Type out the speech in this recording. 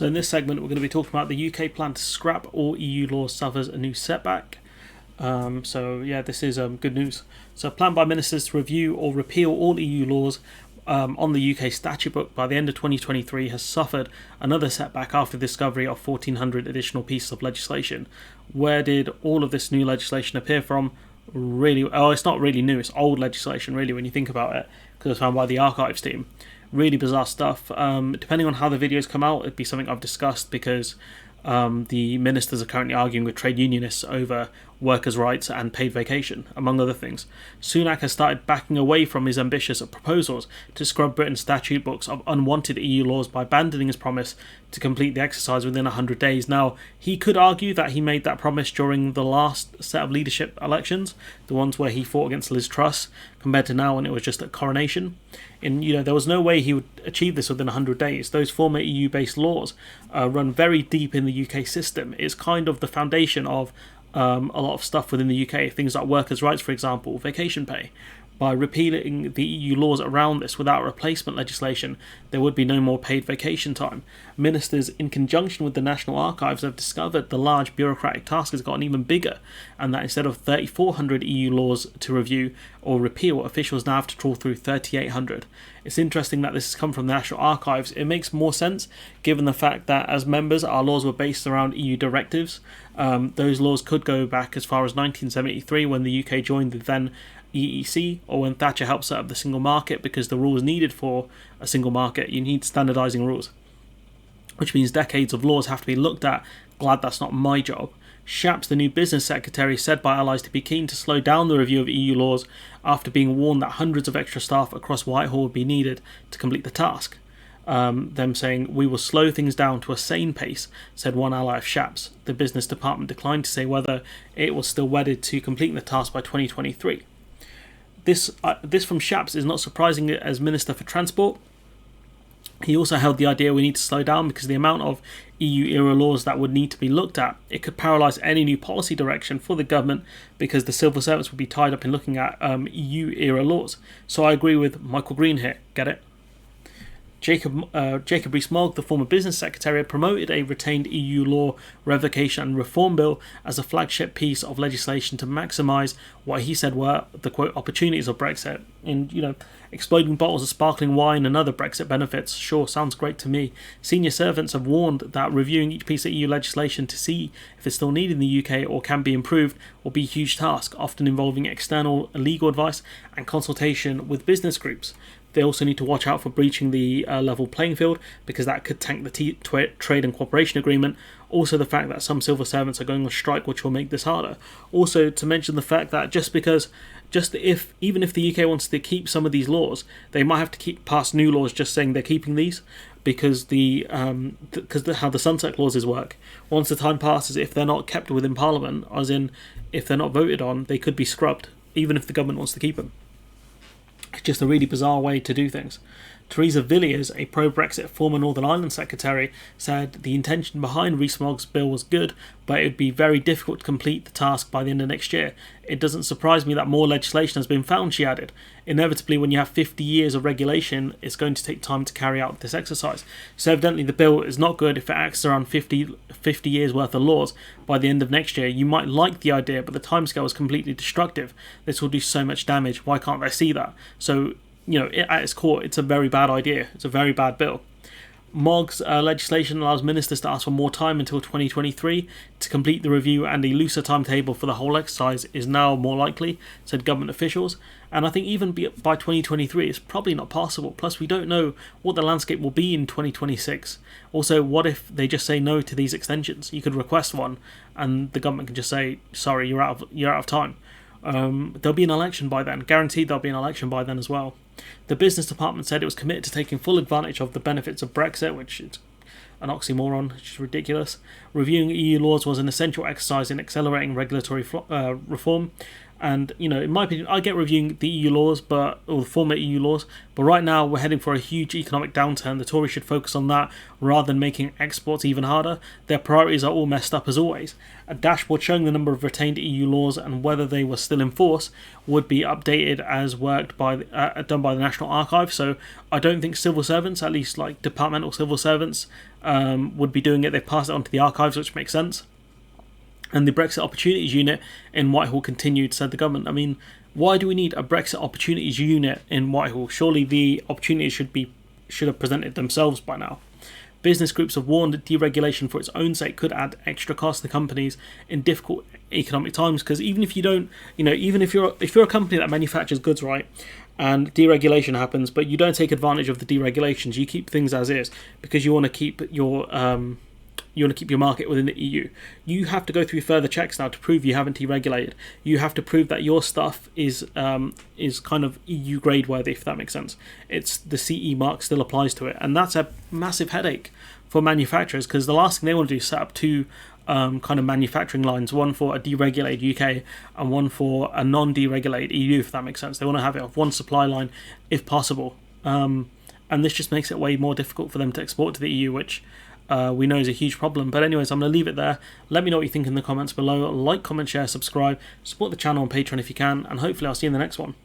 So in this segment, we're going to be talking about the UK plan to scrap all EU laws suffers a new setback. This is good news. So a plan by ministers to review or repeal all EU laws on the UK statute book by the end of 2023 has suffered another setback after the discovery of 1,400 additional pieces of legislation. Where did all of this new legislation appear from? It's not really new, it's old legislation really when you think about it, because it was found by the archives team. Really bizarre stuff. Depending on how the videos come out, it'd be something I've discussed, because the ministers are currently arguing with trade unionists over workers' rights and paid vacation, among other things. Sunak has started backing away from his ambitious proposals to scrub Britain's statute books of unwanted EU laws by abandoning his promise to complete the exercise within 100 days. Now, he could argue that he made that promise during the last set of leadership elections, the ones where he fought against Liz Truss, compared to now when it was just at coronation. There was no way he would achieve this within 100 days. Those former EU-based laws run very deep in the UK system. It's kind of the foundation of a lot of stuff within the UK, things like workers' rights, for example, vacation pay. By repealing the EU laws around this without replacement legislation, there would be no more paid vacation time. Ministers, in conjunction with the National Archives, have discovered the large bureaucratic task has gotten even bigger, and that instead of 3,400 EU laws to review or repeal, officials now have to trawl through 3,800. It's interesting that this has come from the National Archives. It makes more sense given the fact that as members, our laws were based around EU directives. Those laws could go back as far as 1973, when the UK joined the then EEC, or when Thatcher helped set up the single market, because the rules needed for a single market, you need standardising rules, which means decades of laws have to be looked at. Glad that's not my job. Shapps, the new business secretary, said by allies to be keen to slow down the review of EU laws after being warned that hundreds of extra staff across Whitehall would be needed to complete the task. Them saying, "We will slow things down to a sane pace," said one ally of Shapps. The business department declined to say whether it was still wedded to completing the task by 2023. This from Shapps is not surprising as Minister for Transport. He also held the idea we need to slow down because the amount of EU-era laws that would need to be looked at, it could paralyse any new policy direction for the government, because the civil servants would be tied up in looking at EU-era laws. So I agree with Michael Green here. Get it? Jacob Rees-Mogg, the former business secretary, had promoted a retained EU law revocation and reform bill as a flagship piece of legislation to maximise what he said were the quote opportunities of Brexit. And exploding bottles of sparkling wine and other Brexit benefits, sure, sounds great to me. Senior servants have warned that reviewing each piece of EU legislation to see if it's still needed in the UK or can be improved will be a huge task, often involving external legal advice and consultation with business groups. They also need to watch out for breaching the level playing field, because that could tank the trade and cooperation agreement. Also the fact that some civil servants are going on strike, which will make this harder. Also to mention the fact that even if the UK wants to keep some of these laws, they might have to pass new laws just saying they're keeping these, because how the sunset clauses work. Once the time passes, if they're not kept within Parliament, as in if they're not voted on, they could be scrubbed, even if the government wants to keep them. It's just a really bizarre way to do things. Theresa Villiers, a pro-Brexit former Northern Ireland secretary, said the intention behind Rees-Mogg's bill was good, but it would be very difficult to complete the task by the end of next year. It doesn't surprise me that more legislation has been found, she added. Inevitably, when you have 50 years of regulation, it's going to take time to carry out this exercise. So evidently the bill is not good if it acts around 50 years worth of laws by the end of next year. You might like the idea, but the timescale is completely destructive. This will do so much damage. Why can't they see that? So, at its core, it's a very bad idea. It's a very bad bill. Mogg's legislation allows ministers to ask for more time until 2023 to complete the review, and a looser timetable for the whole exercise is now more likely, said government officials. And I think even by 2023 it's probably not possible. Plus, we don't know what the landscape will be in 2026. Also, what if they just say no to these extensions? You could request one, and the government can just say, "Sorry, you're out of time." There'll be an election by then. Guaranteed there'll be an election by then as well. The business department said it was committed to taking full advantage of the benefits of Brexit, which is an oxymoron, which is ridiculous. Reviewing EU laws was an essential exercise in accelerating regulatory reform, And in my opinion, I get reviewing the EU laws, or the former EU laws, but right now we're heading for a huge economic downturn. The Tories should focus on that rather than making exports even harder. Their priorities are all messed up as always. A dashboard showing the number of retained EU laws and whether they were still in force would be updated as done by the National Archive. So I don't think civil servants, at least like departmental civil servants, would be doing it. They've passed it on to the archives, which makes sense. And the Brexit Opportunities Unit in Whitehall continued, said the government. I mean, why do we need a Brexit Opportunities Unit in Whitehall? Surely the opportunities should have presented themselves by now. Business groups have warned that deregulation for its own sake could add extra costs to companies in difficult economic times. Because even if you don't, even if you're a company that manufactures goods, right, and deregulation happens, but you don't take advantage of the deregulations, you keep things as is because you want to keep your market within the EU. You have to go through further checks now to prove you haven't deregulated. You have to prove that your stuff is kind of EU grade worthy, if that makes sense. It's the CE mark still applies to it, and that's a massive headache for manufacturers because the last thing they want to do is set up two kind of manufacturing lines, one for a deregulated UK and one for a non-deregulated EU, if that makes sense. They want to have it off one supply line if possible, and this just makes it way more difficult for them to export to the EU, which we know is a huge problem. But anyways, I'm going to leave it there. Let me know what you think in the comments below. Like, comment, share, subscribe, support the channel on Patreon if you can, and hopefully I'll see you in the next one.